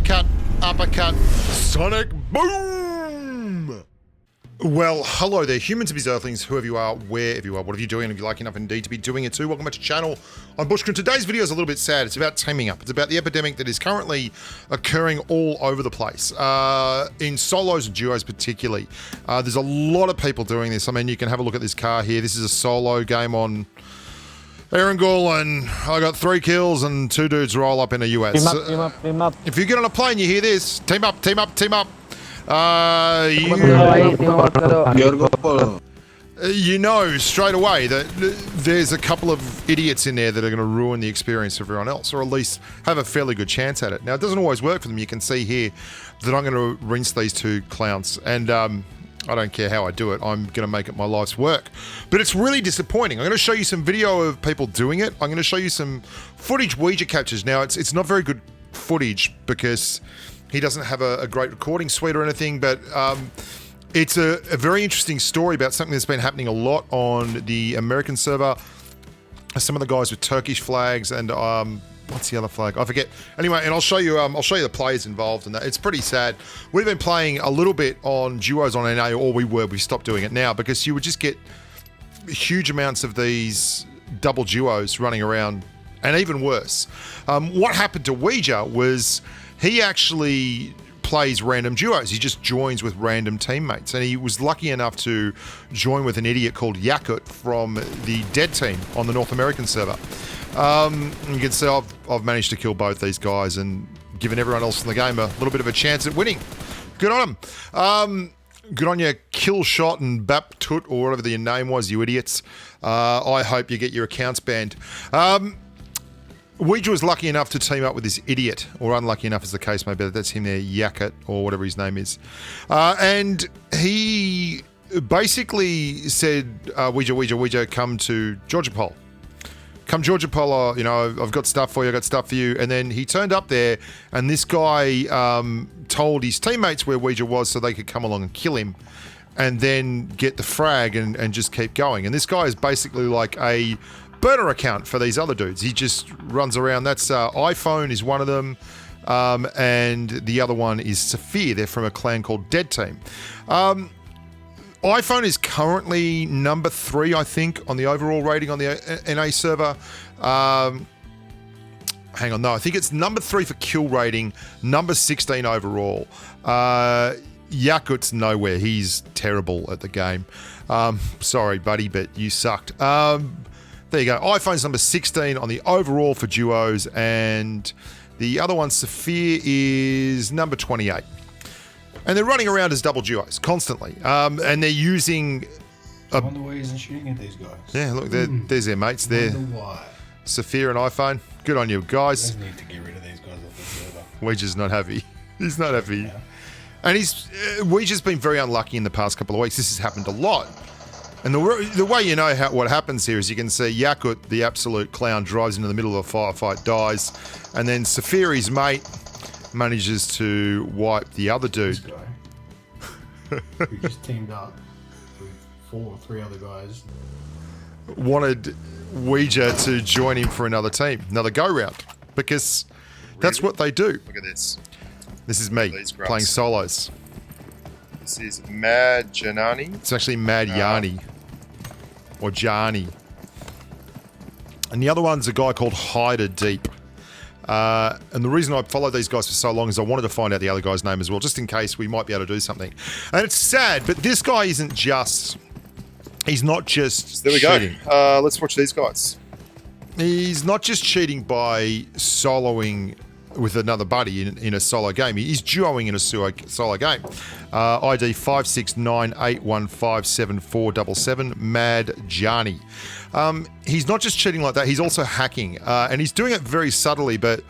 uppercut, uppercut, sonic boom! Well, hello there, humans, bees, earthlings, whoever you are, wherever you are, whatever you're doing, and if you're lucky enough indeed to be doing it too, welcome back to the channel. I'm Bushkin. Today's video is a little bit sad. It's about teaming up. It's about the epidemic that is currently occurring all over the place, in solos and duos particularly. There's a lot of people doing this. I mean, you can have a look at this car here. This is a solo game on Erangel, and I got 3 kills and 2 dudes roll up in the US. Team up. If you get on a plane, you hear this. Team up, team up, team up. You know straight away that there's a couple of idiots in there that are going to ruin the experience of everyone else, or at least have a fairly good chance at it. Now, it doesn't always work for them. You can see here that I'm going to rinse these 2 clowns, and I don't care how I do it. I'm going to make it my life's work. But it's really disappointing. I'm going to show you some video of people doing it. I'm going to show you some footage Ouija captures. Now, it's not very good footage because he doesn't have a great recording suite or anything, but it's a very interesting story about something that's been happening a lot on the American server. Some of the guys with Turkish flags and what's the other flag? I forget. Anyway, and I'll show you the players involved in that. It's pretty sad. We've been playing a little bit on duos on NA, or we stopped doing it now because you would just get huge amounts of these double duos running around, and even worse. What happened to Ouija was he actually plays random duos. He just joins with random teammates, and he was lucky enough to join with an idiot called Yakut from the Dead team on the North American server. You can see I've managed to kill both these guys and given everyone else in the game a little bit of a chance at winning. Good on them. Good on you, Kill Shot and Baptut, or whatever your name was, you idiots. I hope you get your accounts banned. Ouija was lucky enough to team up with this idiot, or unlucky enough as the case may be. That's him there, Yakut, or whatever his name is. And he basically said, Ouija, come to Georgia Pole. Come Georgia Pole, you know, I've got stuff for you, I've got stuff for you. And then he turned up there, and this guy told his teammates where Ouija was so they could come along and kill him, and then get the frag and just keep going. And this guy is basically like a burner account for these other dudes. He just runs around. That's iPhone is one of them, and the other one is Saphir. They're from a clan called Dead Team. iPhone is currently number 3, I think, on the overall rating on the NA server. Hang on, no, I think it's number 3 for kill rating, number 16 overall. Yakut's nowhere. He's terrible at the game. Sorry, buddy, but you sucked. There you go. iPhone's number 16 on the overall for duos, and the other one, Saphir, is number 28. And they're running around as double duos constantly, and they're using. I wonder why he isn't shooting at these guys. Yeah, look, there's their mates there. Why? Saphir and iPhone. Good on you, guys. They need to get rid of these guys off the server. Ouija's not happy. He's not happy. Yeah. And Ouija's been very unlucky in the past couple of weeks. This has happened a lot. And the way you know what happens here is you can see Yakut, the absolute clown, drives into the middle of a firefight, dies, and then Saphir, his mate, manages to wipe the other dude. This guy, who just teamed up with 4 or 3 other guys, wanted Ouija to join him for another team, another go-round, because that's what they do. Look at this. This is me playing solos. This is Mad Janani. It's actually Mad Yanni. Or Jani. And the other one's a guy called Hider Deep. And the reason I followed these guys for so long is I wanted to find out the other guy's name as well, just in case we might be able to do something. And it's sad, but this guy isn't just... He's not just There we cheating. go. Let's watch these guys. He's not just cheating by soloing with another buddy in a solo game. He's duoing in a solo game. ID 56981574777, Mad Jani. He's not just cheating like that, he's also hacking. And he's doing it very subtly, but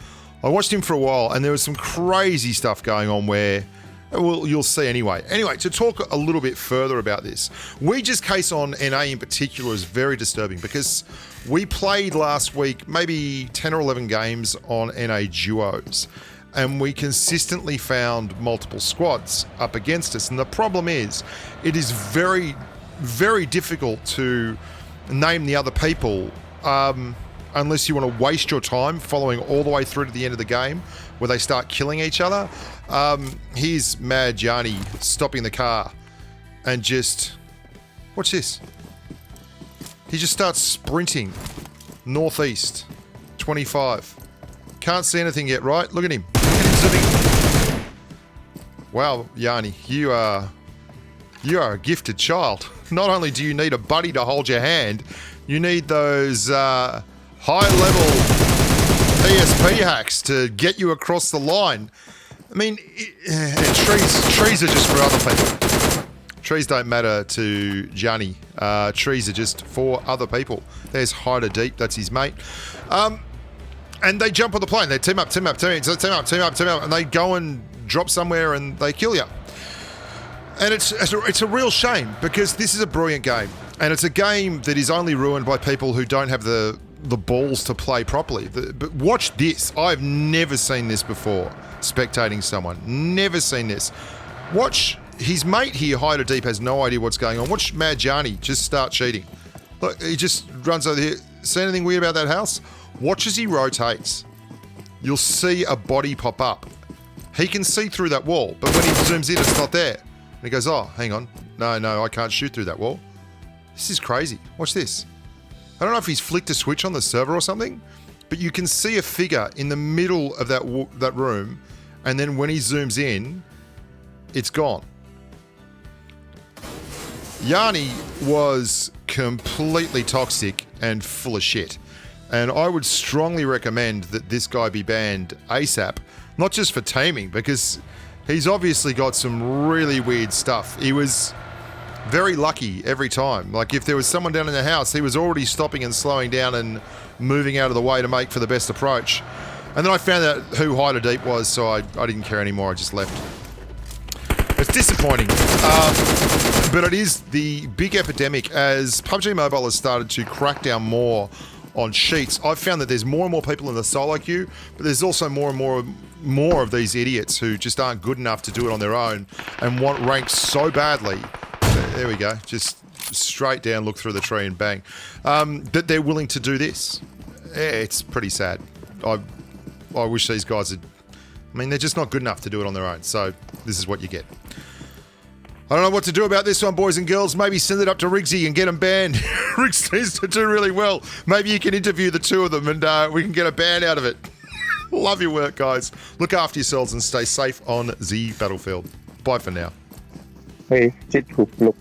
I watched him for a while and there was some crazy stuff going on where, well, you'll see anyway. Anyway, to talk a little bit further about this, Ouija's case on NA in particular is very disturbing because we played last week maybe 10 or 11 games on NA duos, and we consistently found multiple squads up against us. And the problem is, it is very, very difficult to name the other people unless you want to waste your time following all the way through to the end of the game where they start killing each other. Here's Mad Yanni stopping the car and just... Watch this. He just starts sprinting northeast, 25. Can't see anything yet, right? Look at him. Look at him zooming. Wow, Yanni, you are a gifted child. Not only do you need a buddy to hold your hand, you need those high-level ESP hacks to get you across the line. I mean, trees are just for other people. Trees don't matter to Johnny. Trees are just for other people. There's Hider Deep, that's his mate. And they jump on the plane. They team up, and they go and drop somewhere and they kill you. And it's a real shame because this is a brilliant game. And it's a game that is only ruined by people who don't have the balls to play properly. But watch this. I've never seen this before, spectating someone. Never seen this. Watch his mate here, Hider Deep, has no idea what's going on. Watch Mad Yanni just start cheating. Look, he just runs over here. See anything weird about that house? Watch as he rotates. You'll see a body pop up. He can see through that wall, but when he zooms in, it's not there. And he goes, oh, hang on. No, I can't shoot through that wall. This is crazy. Watch this. I don't know if he's flicked a switch on the server or something, but you can see a figure in the middle of that room, and then when he zooms in, it's gone. Yanni was completely toxic and full of shit. And I would strongly recommend that this guy be banned ASAP, not just for teaming, because he's obviously got some really weird stuff. He was very lucky every time. Like, if there was someone down in the house, he was already stopping and slowing down and moving out of the way to make for the best approach. And then I found out who Hider Deep was, so I didn't care anymore. I just left. It's disappointing. But it is the big epidemic as PUBG Mobile has started to crack down more on cheats. I've found that there's more and more people in the solo queue, but there's also more and more of these idiots who just aren't good enough to do it on their own and want ranks so badly. There we go. Just straight down, look through the tree and bang. That they're willing to do this. It's pretty sad. I wish these guys had... I mean, they're just not good enough to do it on their own. So this is what you get. I don't know what to do about this one, boys and girls. Maybe send it up to Riggsy and get him banned. Riggs seems to do really well. Maybe you can interview the two of them and we can get a ban out of it. Love your work, guys. Look after yourselves and stay safe on the battlefield. Bye for now. Hey, cheat pubg